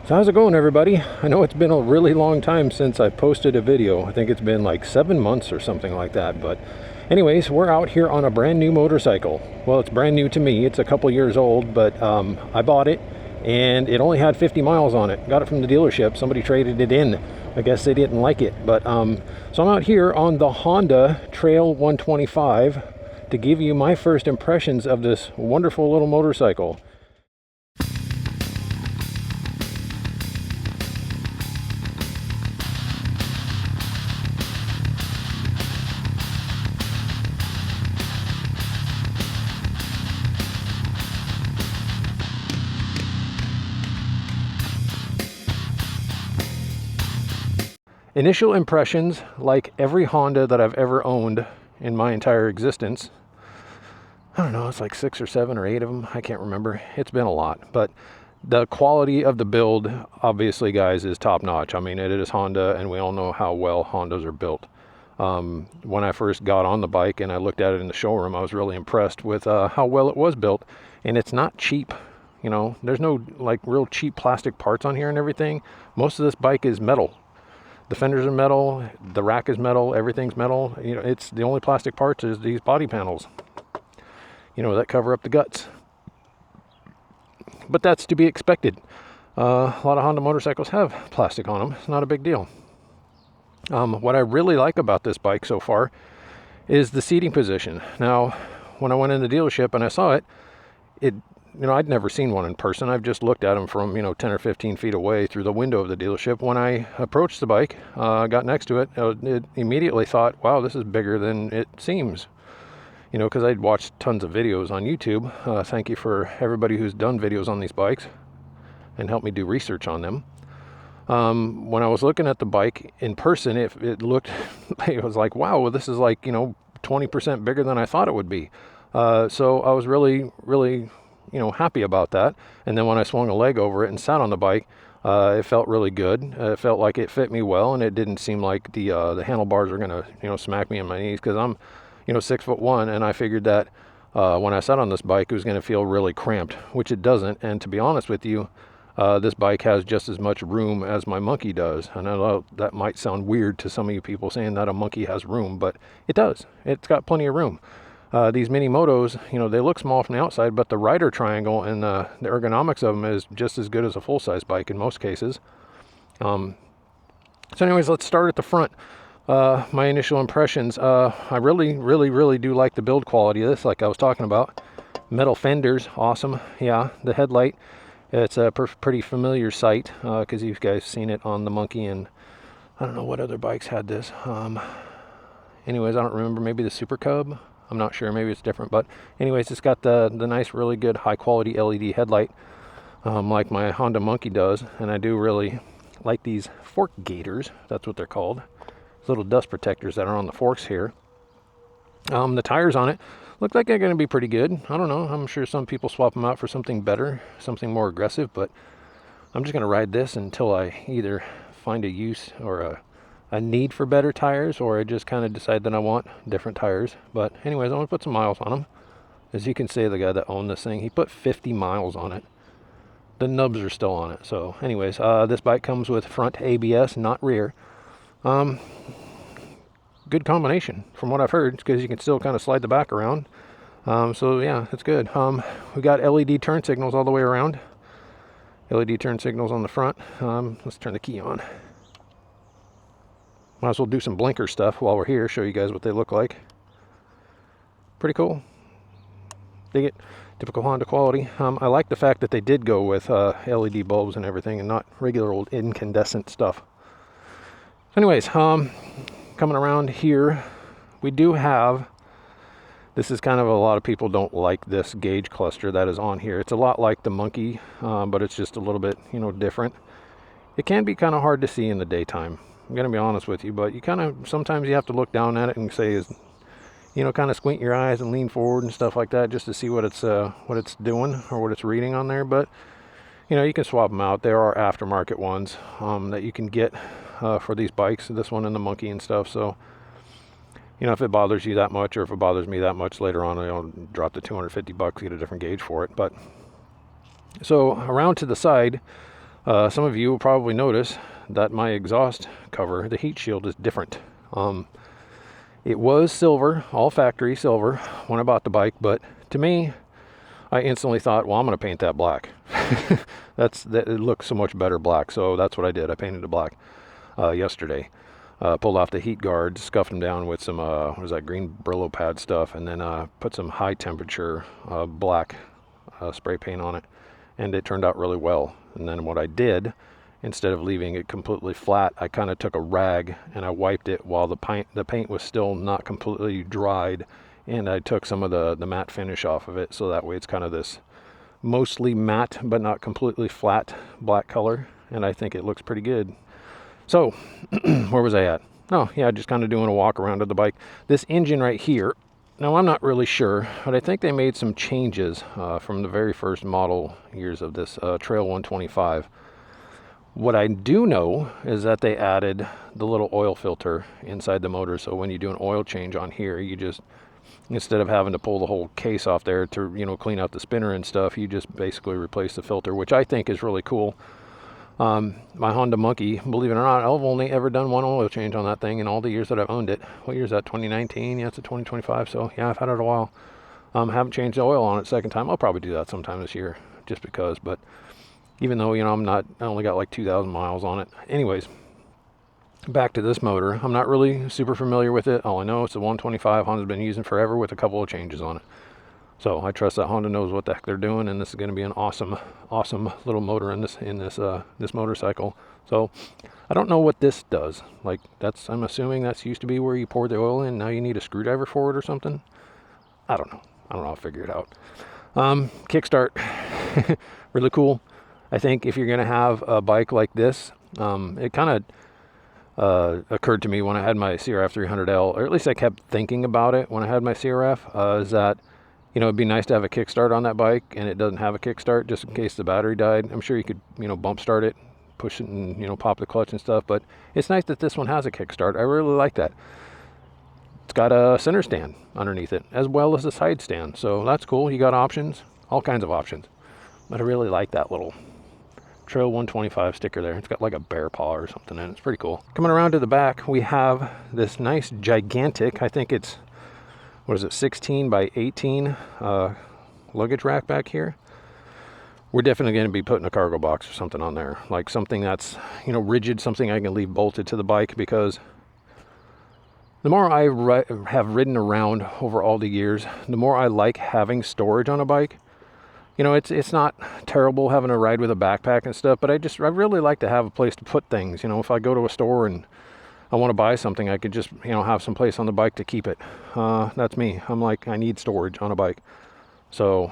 So how's it going, everybody? I know it's been a really long time since I posted a video. I think it's been like 7 months or something like that. But anyways, we're out here on a brand new motorcycle. Well, it's brand new to me. It's a couple years old, but I bought it and it only had 50 miles on it. Got it from the dealership. Somebody traded it in. I guess they didn't like it. But so I'm out here on the Honda Trail 125 to give you my first impressions of this wonderful little motorcycle. Initial impressions, like every Honda that I've ever owned in my entire existence. I don't know, it's like 6 or 7 or 8 of them. I can't remember. It's been a lot. But the quality of the build, obviously, guys, is top notch. I mean, it is Honda, and we all know how well Hondas are built. When I first got on the bike and I looked at it in the showroom, I was really impressed with how well it was built. And it's not cheap. You know, there's no like real cheap plastic parts on here and everything. Most of this bike is metal. The fenders are metal, the rack is metal, everything's metal. You know, it's the only plastic parts is these body panels, you know, that cover up the guts. But that's to be expected. A lot of Honda motorcycles have plastic on them. It's not a big deal. What I really like about this bike so far is the seating position. Now, when I went in the dealership and I saw it, you know, I'd never seen one in person. I've just looked at them from, 10 or 15 feet away through the window of the dealership. When I approached the bike, got next to it, it immediately thought, wow, this is bigger than it seems. You know, because I'd watched tons of videos on YouTube. Thank you for everybody who's done videos on these bikes and helped me do research on them. When I was looking at the bike in person, it looked, it was like, wow, well, this is like, 20% bigger than I thought it would be. So I was really, really, happy about that. And then when I swung a leg over it and sat on the bike, it felt really good. It felt like it fit me well, and it didn't seem like the handlebars are gonna, smack me in my knees, because I'm, 6'1", and I figured that when I sat on this bike, it was gonna feel really cramped, which it doesn't. And to be honest with you, this bike has just as much room as my Monkey does. And I know that might sound weird to some of you people saying that a Monkey has room, but it does. It's got plenty of room. These mini motos, they look small from the outside, but the rider triangle and the ergonomics of them is just as good as a full-size bike in most cases. So anyways, let's start at the front. My initial impressions, I really, really, really do like the build quality of this, like I was talking about. Metal fenders, awesome. Yeah, the headlight, it's a pretty familiar sight, because you guys seen it on the Monkey, and I don't know what other bikes had this. Anyways, I don't remember, maybe the Super Cub. I'm not sure, maybe it's different, but anyways, it's got the nice, really good high quality LED headlight, like my Honda Monkey does. And I do really like these fork gaiters, that's what they're called, little dust protectors that are on the forks here. The tires on it look like they're going to be pretty good. I don't know, I'm sure some people swap them out for something better, something more aggressive, but I'm just going to ride this until I either find a use or a need for better tires, or I just kind of decide that I want different tires. But anyways, I'm gonna put some miles on them. As you can see, the guy that owned this thing, he put 50 miles on it. The nubs are still on it. So anyways, this bike comes with front ABS, not rear. Good combination from what I've heard, because you can still kind of slide the back around. So yeah, it's good. We got LED turn signals all the way around. LED turn signals on the front. Let's turn the key on. Might as well do some blinker stuff while we're here, show you guys what they look like. Pretty cool. Dig it. Typical Honda quality. I like the fact that they did go with LED bulbs and everything, and not regular old incandescent stuff. Anyways, coming around here, we do have, this is kind of, a lot of people don't like this gauge cluster that is on here. It's a lot like the Monkey, but it's just a little bit, different. It can be kind of hard to see in the daytime, I'm gonna be honest with you, but you kind of, sometimes you have to look down at it and say, kind of squint your eyes and lean forward and stuff like that, just to see what it's doing or what it's reading on there. But you can swap them out. There are aftermarket ones that you can get for these bikes, this one and the Monkey and stuff. So if it bothers you that much, or if it bothers me that much, later on I'll drop the $250, get a different gauge for it. But so around to the side, Some of you will probably notice that my exhaust cover, the heat shield, is different. It was silver, all factory silver, when I bought the bike, but to me, I instantly thought, well, I'm going to paint that black. It looks so much better black, so that's what I did. I painted it black yesterday. Pulled off the heat guards, scuffed them down with some, what is that, green Brillo pad stuff, and then put some high temperature black spray paint on it, and it turned out really well. And then what I did, instead of leaving it completely flat, I kind of took a rag and I wiped it while the paint was still not completely dried, and I took some of the matte finish off of it, so that way it's kind of this mostly matte but not completely flat black color, and I think it looks pretty good. So where was I at? Oh yeah, just kind of doing a walk around of the bike. This engine right here, now I'm not really sure, but I think they made some changes from the very first model years of this Trail 125. What I do know is that they added the little oil filter inside the motor, so when you do an oil change on here, you just, instead of having to pull the whole case off there to, you know, clean out the spinner and stuff, you just basically replace the filter, which I think is really cool. My Honda Monkey, believe it or not, I've only ever done one oil change on that thing in all the years that I've owned it. What year is that? 2019? Yeah, it's a 2025, so yeah, I've had it a while. Haven't changed the oil on it second time. I'll probably do that sometime this year, just because, but even though, you know, I only got like 2,000 miles on it. Anyways, back to this motor. I'm not really super familiar with it. All I know it's a 125 Honda's been using forever with a couple of changes on it. So I trust that Honda knows what the heck they're doing, and this is going to be an awesome little motor in this motorcycle. So I don't know what this does. Like, I'm assuming that's used to be where you pour the oil in. Now you need a screwdriver for it or something. I don't know. I'll figure it out. Kickstart, really cool. I think if you're going to have a bike like this, it kind of occurred to me when I had my CRF 300L, or at least I kept thinking about it when I had my CRF, is that, you know, it'd be nice to have a kickstart on that bike, and it doesn't have a kickstart just in case the battery died. I'm sure you could, you know, bump start it, push it, and, you know, pop the clutch and stuff, but it's nice that this one has a kickstart. I really like that. It's got a center stand underneath it, as well as a side stand, so that's cool. You got options, all kinds of options, but I really like that little Trail 125 sticker there. It's got like a bear paw or something in it. It's pretty cool. Coming around to the back, we have this nice gigantic, I think it's, what is it, 16 by 18 luggage rack back here. We're definitely going to be putting a cargo box or something on there, like something that's, you know, rigid, something I can leave bolted to the bike, because the more I have ridden around over all the years, the more I like having storage on a bike. You know, it's not terrible having a ride with a backpack and stuff, but I really like to have a place to put things. You know, if I go to a store and I want to buy something, I could just, you know, have some place on the bike to keep it. That's me. I'm like, I need storage on a bike. So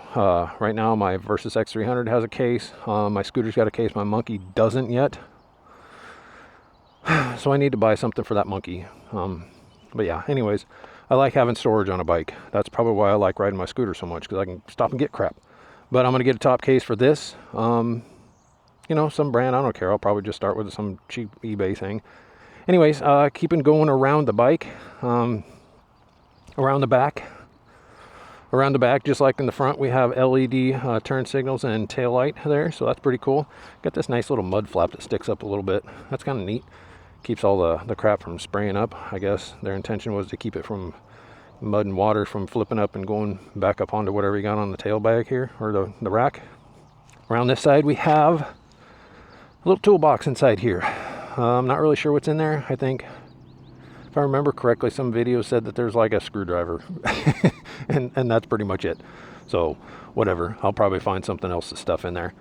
right now my Versys X300 has a case. My scooter's got a case. My Monkey doesn't yet. So I need to buy something for that Monkey. But yeah, anyways, I like having storage on a bike. That's probably why I like riding my scooter so much, because I can stop and get crap. But I'm going to get a top case for this. You know, some brand, I don't care. I'll probably just start with some cheap eBay thing. Anyways, keeping going around the bike, around the back, just like in the front, we have LED turn signals and tail light there, so that's pretty cool. Got this nice little mud flap that sticks up a little bit. That's kind of neat. Keeps all the crap from spraying up. I guess their intention was to keep it from mud and water from flipping up and going back up onto whatever you got on the tail bag here, or the rack. Around this side, we have a little toolbox inside here. I'm not really sure what's in there. I think, if I remember correctly, some videos said that there's like a screwdriver and that's pretty much it. So whatever, I'll probably find something else to stuff in there.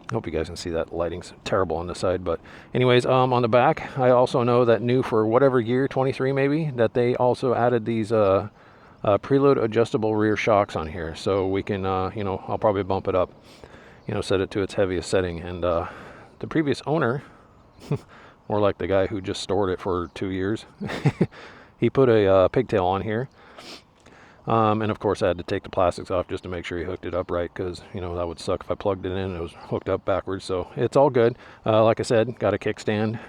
I hope you guys can see that. Lighting's terrible on the side, but anyways, on the back, I also know that new for whatever year, 23 maybe, that they also added these preload adjustable rear shocks on here, so we can you know, I'll probably bump it up, you know, set it to its heaviest setting. And the previous owner more like the guy who just stored it for 2 years, he put a pigtail on here, and of course I had to take the plastics off just to make sure he hooked it up right, because, you know, that would suck if I plugged it in and it was hooked up backwards. So it's all good. Like I said, got a kickstand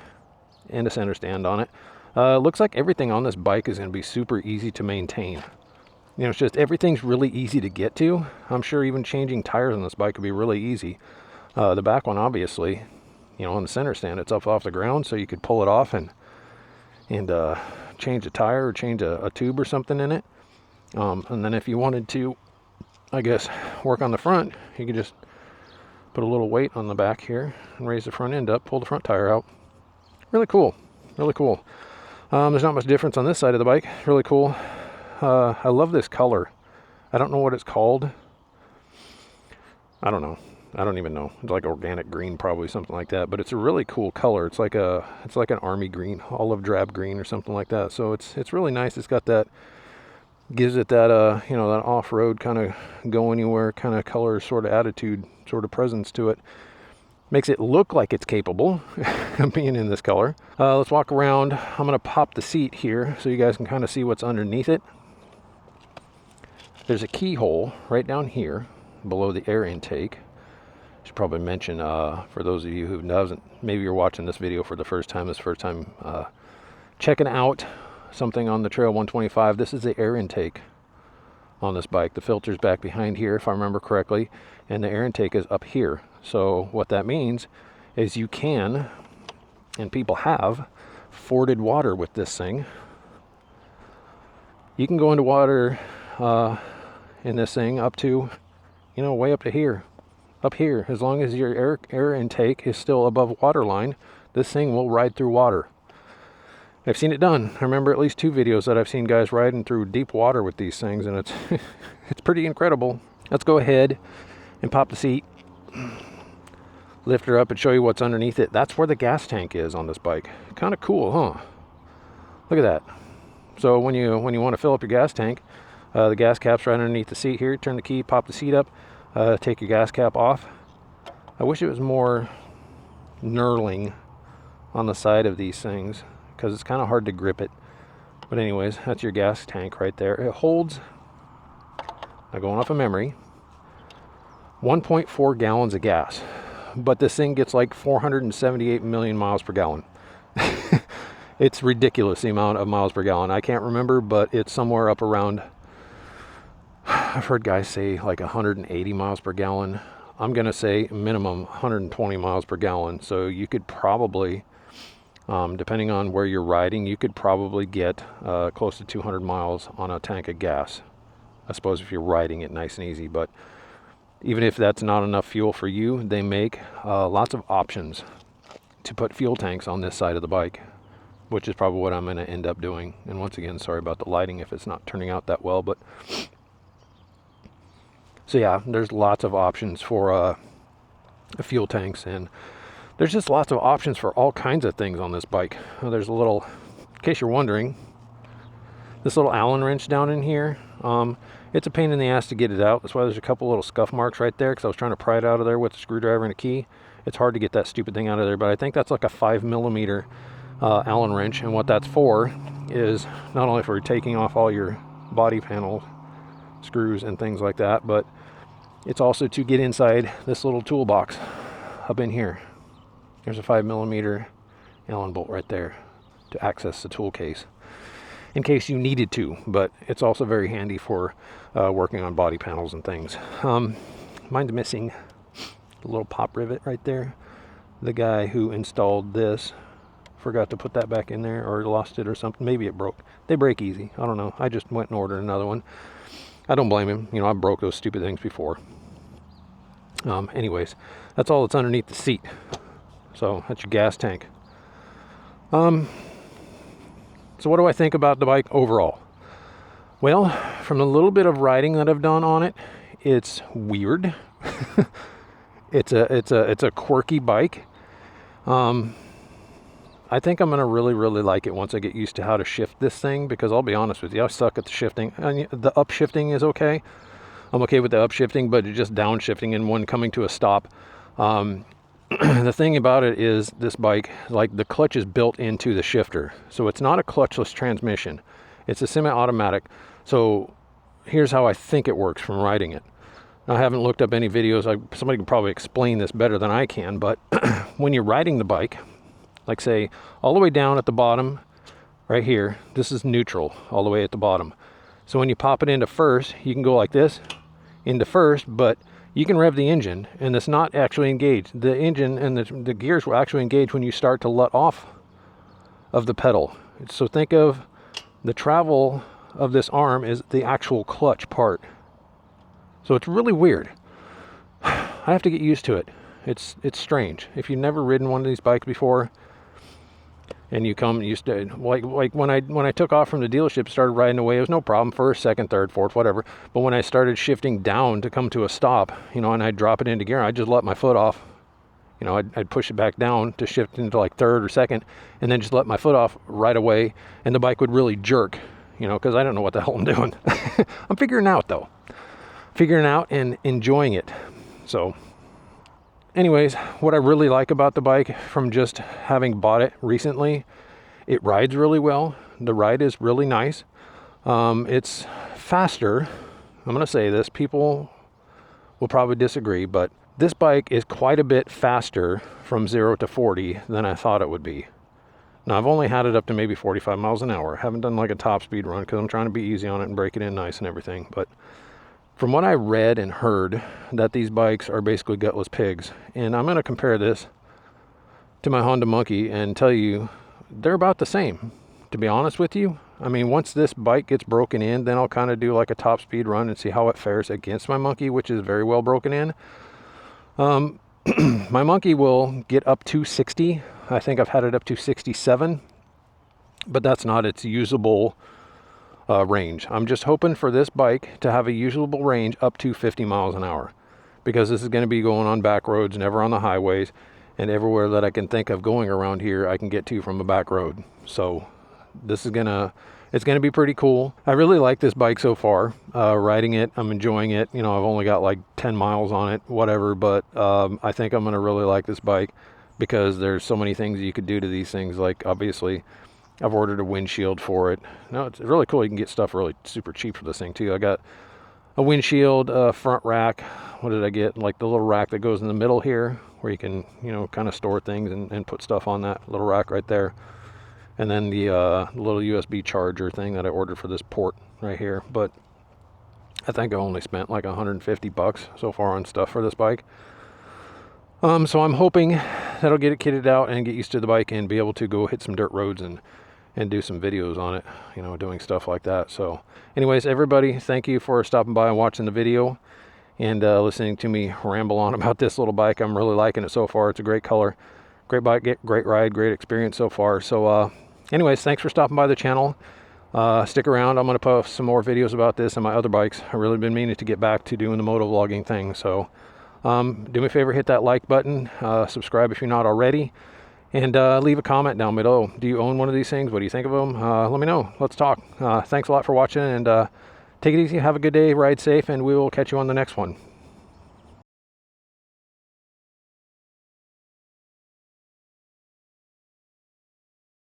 and a center stand on it. Looks like everything on this bike is going to be super easy to maintain. You know, it's just everything's really easy to get to. I'm sure even changing tires on this bike would be really easy. The back one, obviously, you know, on the center stand. It's up off the ground, so you could pull it off and change a tire or change a tube or something in it. And then if you wanted to, I guess, work on the front, you could just put a little weight on the back here and raise the front end up, pull the front tire out. Really cool, really cool. There's not much difference on this side of the bike. Really cool. I love this color. I don't know what it's called. I don't know. I don't even know. It's like organic green, probably something like that. But it's a really cool color. It's like an army green, olive drab green or something like that. So it's really nice. It's got that, gives it that you know, that off-road kind of go anywhere kind of color, sort of attitude, sort of presence to it. Makes it look like it's capable of being in this color. Let's walk around. I'm gonna pop the seat here so you guys can kind of see what's underneath it. There's a keyhole right down here below the air intake. Should probably mention, for those of you who doesn't, maybe you're watching this video for the first time, checking out something on the Trail 125. This is the air intake on this bike. The filter's back behind here, if I remember correctly, and the air intake is up here. So what that means is you can, and people have, forded water with this thing. You can go into water in this thing up to, you know, way up to here. Up here, as long as your air intake is still above water line, this thing will ride through water. I've seen it done. I remember at least 2 videos that I've seen guys riding through deep water with these things, and it's it's pretty incredible. Let's go ahead and pop the seat, lift her up, and show you what's underneath it. That's where the gas tank is on this bike. Kind of cool, huh? Look at that. So when you want to fill up your gas tank, the gas cap's right underneath the seat here. Turn the key, pop the seat up, take your gas cap off. I wish it was more knurling on the side of these things, because it's kind of hard to grip it. But anyways, that's your gas tank right there. It holds, now going off of memory, 1.4 gallons of gas. But this thing gets like 478 million miles per gallon. It's ridiculous, the amount of miles per gallon. I can't remember, but it's somewhere up around, I've heard guys say like 180 miles per gallon. I'm going to say minimum 120 miles per gallon. So you could probably, depending on where you're riding, you could probably get close to 200 miles on a tank of gas. I suppose if you're riding it nice and easy. But even if that's not enough fuel for you, they make lots of options to put fuel tanks on this side of the bike, which is probably what I'm going to end up doing. And once again, sorry about the lighting if it's not turning out that well. But so yeah, there's lots of options for fuel tanks, and there's just lots of options for all kinds of things on this bike. There's a little, in case you're wondering, this little Allen wrench down in here. It's a pain in the ass to get it out. That's why there's a couple little scuff marks right there, because I was trying to pry it out of there with a screwdriver and a key. It's hard to get that stupid thing out of there, but I think that's like a 5mm Allen wrench, and what that's for is not only for taking off all your body panel screws and things like that, but it's also to get inside this little toolbox up in here. There's a 5mm Allen bolt right there to access the tool case in case you needed to, but it's also very handy for working on body panels and things. Mine's missing the little pop rivet right there. The guy who installed this forgot to put that back in there, or lost it or something. Maybe it broke. They break easy. I don't know. I just went and ordered another one. I don't blame him. You know, I broke those stupid things before. Anyways, that's all that's underneath the seat. So that's your gas tank. So what do I think about the bike overall? Well, from the little bit of riding that I've done on it, it's weird. It's a quirky bike. I think I'm gonna really like it once I get used to how to shift this thing, because I'll be honest with you, I suck at the shifting. And the upshifting is okay. I'm okay with the upshifting, but just downshifting and when coming to a stop. The thing about it is this bike, like the clutch is built into the shifter. So it's not a clutchless transmission. It's a semi-automatic. So here's how I think it works from riding it. Now, I haven't looked up any videos. Somebody can probably explain this better than I can, but when you're riding the bike, like say all the way down at the bottom right here, this is neutral all the way at the bottom. So when you pop it into first, you can go like this into first, but you can rev the engine and it's not actually engaged. The engine and the gears will actually engage when you start to let off of the pedal. So think of the travel of this arm is the actual clutch part. So it's really weird. I have to get used to it. It's strange. If you've never ridden one of these bikes before, and you like when I took off from the dealership, started riding away, it was no problem. First, second, third, fourth, whatever. But when I started shifting down to come to a stop, and I'd drop it into gear, I'd just let my foot off. I'd push it back down to shift into like third or second, and then just let my foot off right away, and the bike would really jerk, because I don't know what the hell I'm doing. I'm figuring out though. Figuring out and enjoying it. So anyways, what I really like about the bike from just having bought it recently, it rides really well. The ride is really nice. It's faster. I'm going to say this. People will probably disagree, but this bike is quite a bit faster from 0 to 40 than I thought it would be. Now, I've only had it up to maybe 45 miles an hour. I haven't done like a top speed run because I'm trying to be easy on it and break it in nice and everything. But from what I read and heard, that these bikes are basically gutless pigs. And I'm going to compare this to my Honda Monkey and tell you they're about the same, to be honest with you. I mean, once this bike gets broken in, then I'll kind of do like a top speed run and see how it fares against my Monkey, which is very well broken in. My Monkey will get up to 60. I think I've had it up to 67, but that's not its usable range. I'm just hoping for this bike to have a usable range up to 50 miles an hour, because this is going to be going on back roads, never on the highways, and everywhere that I can think of going around here I can get to from a back road. So this is it's gonna be pretty cool. I really like this bike so far. Riding it, I'm enjoying it. I've only got like 10 miles on it, whatever, but I think I'm gonna really like this bike because there's so many things you could do to these things. Like, obviously I've ordered a windshield for it. No, it's really cool. You can get stuff really super cheap for this thing too. I got a windshield, front rack. What did I get? Like the little rack that goes in the middle here, where you can, kind of store things and put stuff on that little rack right there. And then the little USB charger thing that I ordered for this port right here. But I think I only spent like $150 so far on stuff for this bike. So I'm hoping that I'll get it kitted out and get used to the bike and be able to go hit some dirt roads and do some videos on it, doing stuff like that. So anyways, everybody, thank you for stopping by and watching the video and listening to me ramble on about this little bike. I'm really liking it so far. It's a great color, great bike, great ride, great experience so far. So anyways, thanks for stopping by the channel. Stick around. I'm going to post some more videos about this and my other bikes. I've really been meaning to get back to doing the moto vlogging thing. So do me a favor, hit that like button, subscribe if you're not already, and leave a comment down below. Do you own one of these things? What do you think of them? Let me know. Let's talk. Thanks a lot for watching, and take it easy. Have a good day. Ride safe, and we will catch you on the next one.